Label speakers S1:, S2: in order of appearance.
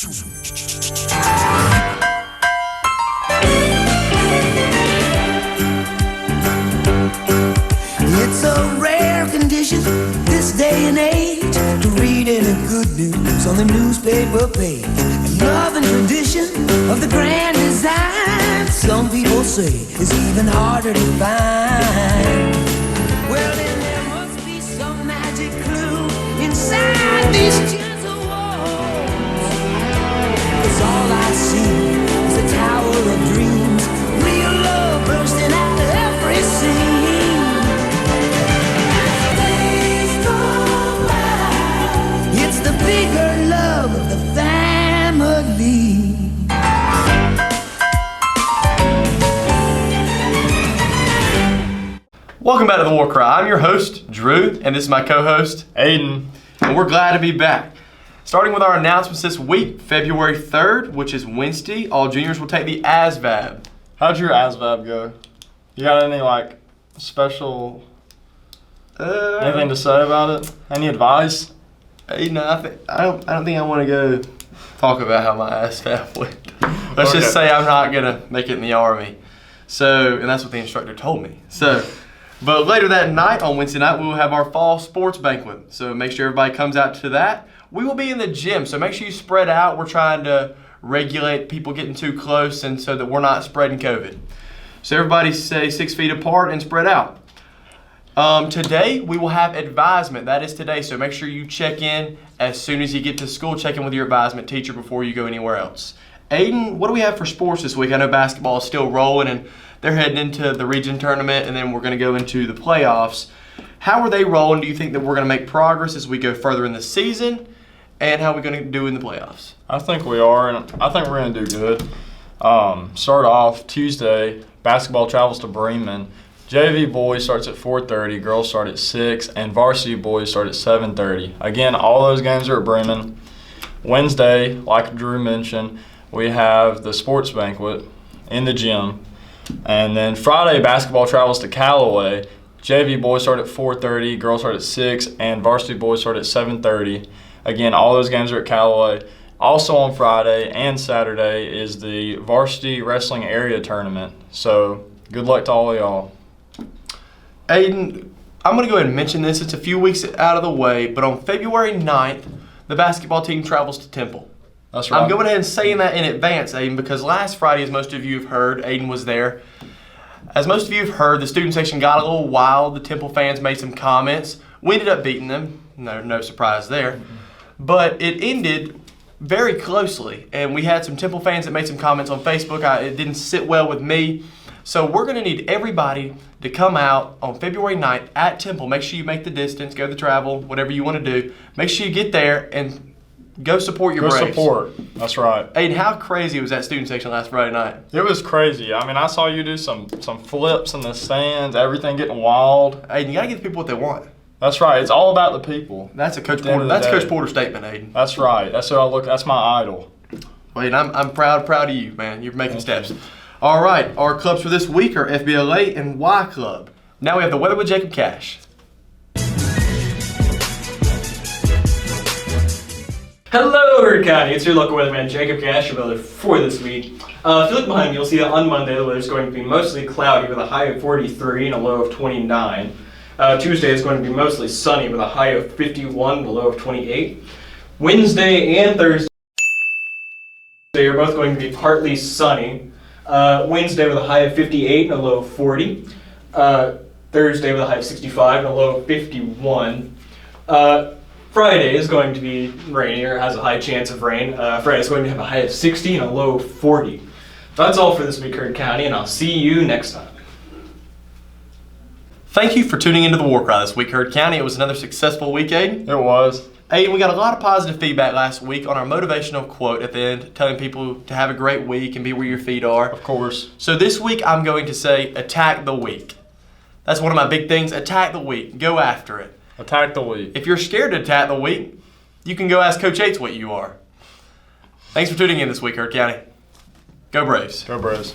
S1: It's a rare condition this day and age to read any good news on the newspaper page. And love and tradition of the grand design, some people say, is even harder to find. Well, then there must be some magic clue inside these gentle walls. 'Cause all I see is a tower of dreams, real love bursting out of every scene. It's the bigger love of the family.
S2: Welcome back to The War Cry. I'm your host, Drew, and this is my co-host,
S3: Aiden.
S2: and we're glad to be back. Starting with our announcements this week, February 3rd, which is Wednesday, all juniors will take the ASVAB.
S3: How'd your ASVAB go? You got any special anything to say about it? Any advice?
S2: Aiden, I don't think I want to go talk about how my ASVAB went. Let's just say I'm not gonna make it in the Army. So, and that's what the instructor told me. So. But later that night, on Wednesday night, we will have our fall sports banquet. So make sure everybody comes out to that. We will be in the gym, so make sure you spread out. We're trying to regulate people getting too close and so that we're not spreading COVID. So everybody stay 6 feet apart and spread out. Today, we will have advisement. That is today, so make sure you check in as soon as you get to school. Check in with your advisement teacher before you go anywhere else. Aiden, what do we have for sports this week? I know basketball is still rolling and they're heading into the region tournament, and then we're going to go into the playoffs. How are they rolling? Do you think that we're going to make progress as we go further in the season? And how are we going to do in the playoffs?
S3: I think we are, and I think we're going to do good. Start off Tuesday, basketball travels to Bremen. JV boys starts at 4:30, girls start at 6, and varsity boys start at 7:30. Again, all those games are at Bremen. Wednesday, like Drew mentioned, we have the sports banquet in the gym. And then Friday, basketball travels to Callaway. JV boys start at 4:30, girls start at 6, and varsity boys start at 7:30. Again, all those games are at Callaway. Also on Friday and Saturday is the varsity wrestling area tournament. So good luck to all of y'all.
S2: Aiden, I'm going to go ahead and mention this. It's a few weeks out of the way, but on February 9th, the basketball team travels to Temple.
S3: That's right.
S2: I'm going ahead and saying that in advance, Aiden, because last Friday, as most of you have heard, Aiden was there. As most of you have heard, the student section got a little wild. The Temple fans made some comments. We ended up beating them. No surprise there. But it ended very closely, and we had some Temple fans that made some comments on Facebook. It didn't sit well with me. So we're going to need everybody to come out on February 9th at Temple. Make sure you make the distance, go the travel, whatever you want to do. Make sure you get there and go support your Braves.
S3: Go support. That's right.
S2: Aiden, how crazy was that student section last Friday night?
S3: It was crazy. I mean, I saw you do some flips in the stands, everything getting wild.
S2: Aiden, you got to give the people what they want.
S3: That's right. It's all about the people.
S2: That's a Coach Porter. That's Coach Porter statement, Aiden.
S3: That's right. That's what I look. That's my idol.
S2: Well, Aiden, I'm proud of you, man. You're making steps. All right, our clubs for this week are FBLA and Y Club. Now we have the weather with Jacob Cash.
S4: Hello, Herd County. It's your local weatherman, Jacob Cash, your weather for this week. If you look behind me, you'll see that on Monday the weather is going to be mostly cloudy with a high of 43 and a low of 29. Tuesday is going to be mostly sunny with a high of 51 and a low of 28. Wednesday and Thursday are both going to be partly sunny. Wednesday with a high of 58 and a low of 40. Thursday with a high of 65 and a low of 51. Friday is going to be rainy, or has a high chance of rain. Friday is going to have a high of 60 and a low of 40. That's all for this week, Herd County, and I'll see you next time.
S2: Thank you for tuning into the War Cry this week, Herd County. It was another successful week, Aiden.
S3: It was.
S2: Aiden, we got a lot of positive feedback last week on our motivational quote at the end, telling people to have a great week and be where your feet are.
S3: Of course.
S2: So this week, I'm going to say, attack the week. That's one of my big things. Attack the week. Go after it.
S3: Attack the week.
S2: If you're scared to attack the week, you can go ask Coach Yates what you are. Thanks for tuning in this week, Herd County. Go Braves.
S3: Go Braves.